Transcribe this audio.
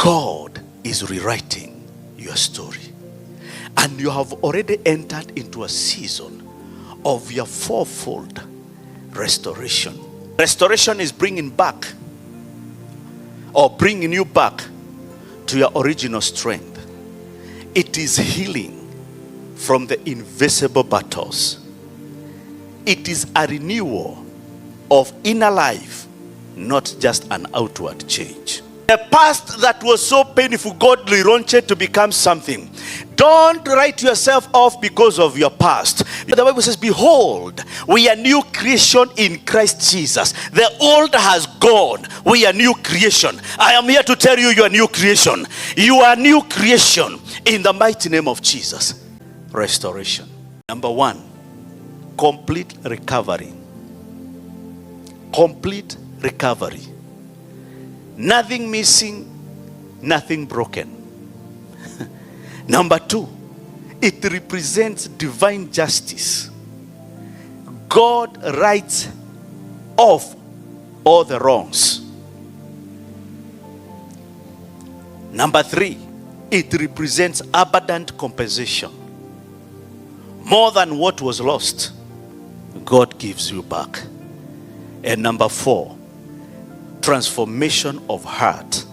God is rewriting your story. And you have already entered into a season of your fourfold restoration. Restoration is bringing back or bringing you back to your original strength. It is healing from the invisible battles. It is a renewal of inner life, not just an outward change. The past that was so painful, God relaunched to become something. Don't write yourself off because of your past. The Bible says, behold, we are new creation in Christ Jesus. The old has gone. We are new creation. I am here to tell you, you are new creation. You are new creation in the mighty name of Jesus. Restoration. Number one, complete recovery. Complete recovery. Nothing missing, nothing broken. Number two, it represents divine justice. God writes off all the wrongs. Number three, it represents abundant compensation. More than what was lost, God gives you back. And number four, transformation of heart.